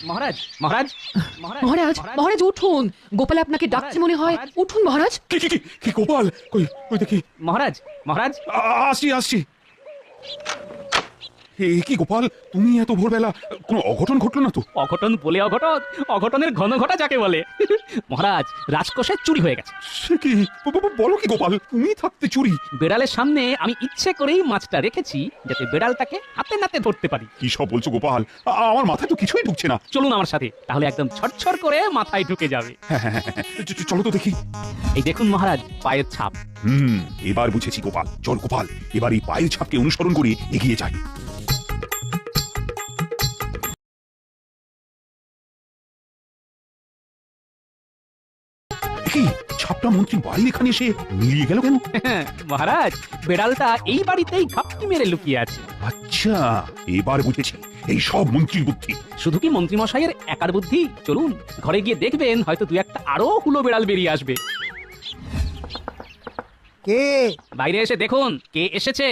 মহারাজ মহারাজ মহারাজ মহারাজ উঠুন, গোপাল আপনাকে ডাকছে মনে হয়। উঠুন মহারাজ। কি কি কি কি গোপাল, কই কই দেখি। মহারাজ মহারাজ আসছি আসছি। কি গোপাল, তুমি এত ভোরবেলা, কোনো অঘটন ঘটলো না তো? অঘটন বলে অঘটন, অঘটনের ঘন ঘটা যাকে বলে। মহারাজ, রাজকোষে চুরি হয়ে গেছে। সে কি, বলো কি গোপাল, তুমি থাকতে চুরি? বেড়ালের সামনে আমি ইচ্ছে করেই মাছটা রেখেছি যাতে বেড়ালটাকে হাতে নাতে ধরতে পারি। কি সব বলছো গোপাল, আমার মাথায় তো কিছুই ঢুকছে না। চলুন আমার সাথে, তাহলে একদম ছটছট করে মাথায় ঢুকে যাবে। হ্যাঁ, চলো তো দেখি। এই দেখুন মহারাজ, পায়ের ছাপ। এবার বুঝেছি গোপাল। চল গোপাল, এবার এই পায়ের ছাপকে অনুসরণ করে এগিয়ে যাই। কি ছাপটা মন্ত্রী বাড়ির এখানে এসে মিলিয়ে গেল কেন? মহারাজ, বেড়ালটা এই বাড়িতেই ঘাপটি মেরে লুকিয়ে আছে। আচ্ছা, এবার বুঝেছি, এই সব মন্ত্রীর বুদ্ধি। শুধু কি মন্ত্রী মশাইয়ের একার বুদ্ধি? চলুন ঘরে গিয়ে দেখবেন, হয়তো দু একটা আরো হুলো বেড়াল বেরিয়ে আসবে। কে? বাইরে এসে দেখুন কে এসেছে।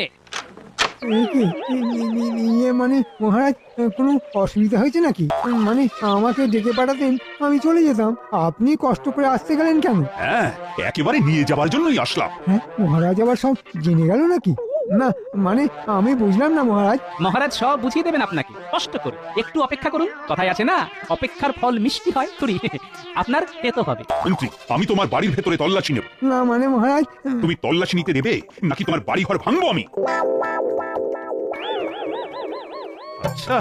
ইয়ে মানে মহারাজ, কোনো অসুবিধা হয়েছে নাকি? মানে আমাকে ডেকে পাঠাতেন, আমি চলে যেতাম, আপনি কষ্ট করে আসতে গেলেন কেন? হ্যাঁ, একেবারে নিয়ে যাবার জন্যই আসলাম। হ্যাঁ, মহারাজ আবার সব জেনে গেল নাকি? না মানে আমি বুঝলাম না মহারাজ। মহারাজ সব বুঝিয়ে দেবেন আপনাকে, কষ্ট করে একটু অপেক্ষা করুন। কথায় আছে না, অপেক্ষার ফল মিষ্টি হয়। করি আপনার তেতো হবে। মন্ত্রী, আমি তোমার বাড়ির ভেতরে তল্লাশি নেব। না মানে মহারাজ, তুমি তল্লাশি নিতে দেবে নাকি তোমার বাড়ি ঘর ভাঙবো আমি? আচ্ছা,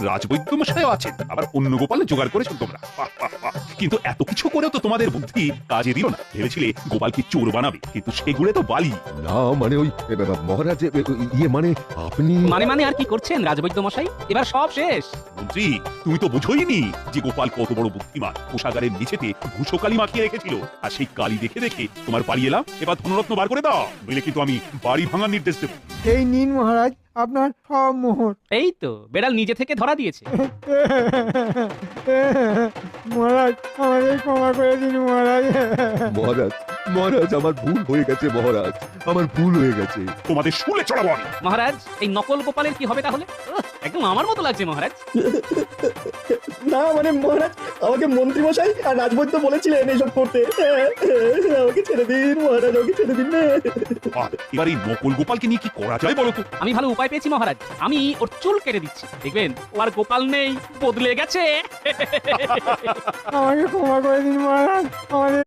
রাজবৈদ্য মশাইও আছেন, আবার অন্য গোপালে জোগাড় করেছো তোমরা। বাহ, বাহ, বাহ। কিন্তু এত কিছু করেও তো তোমাদের বুদ্ধি কাজে দিল না। ভেবেছিলে গোপালকে চোর বানাবে, কিন্তু সেগুলো তো বালি। না মানে ওই মহারাজ, ইয়ে মানে আপনি মানে আর কি করছেন রাজবৈদ্য মশাই? এবার সব শেষ। মন্ত্রী, তুমি তো বুঝোইনি যে গোপাল কত বড় বুদ্ধিমান। কোষাগারের নিচেতে ভূষকালি মাখিয়ে রেখেছিল, আর সেই কালি দেখে দেখে তোমার বাড়ি এলাম। এবার ধনরত্ন বার করে দাও, নইলে কিন্তু আমি বাড়ি ভাঙার নির্দেশ দেবো। এই নিন মহারাজ আপনার সব মোহর। এই তো বেড়াল নিজে থেকে ধরা দিয়েছে। মহারাজ আমাদের ক্ষমা করে দিন মহারাজ। মহারাজ, মহারাজ আমার ভুল হয়ে গেছে মহারাজ, আমার ভুল হয়ে গেছে। তোমাদের শুলে চড়াবো আমি। মহারাজ, এই নকল গোপালের কি হবে তাহলে? একদম আমার মতো লাগছে মহারাজ। না মানে মহারাজ, আমাকে মন্ত্রী মশাই আর রাজবৈদ্য বলেছিলেন এইসব করতে। আমাকে ছেড়ে দিন মহারাজ, আমাকে ছেড়ে দিন। এবার এই নকল গোপালকে নিয়ে কি করা যায় বলো তো? আমি ভালো উপায় পেয়েছি মহারাজ, আমি ওর চুল কেটে দিচ্ছি, দেখবেন ও আর গোপাল নেই, বদলে গেছে। আমাকে ক্ষমা করে দিন মহারাজ, আমাদের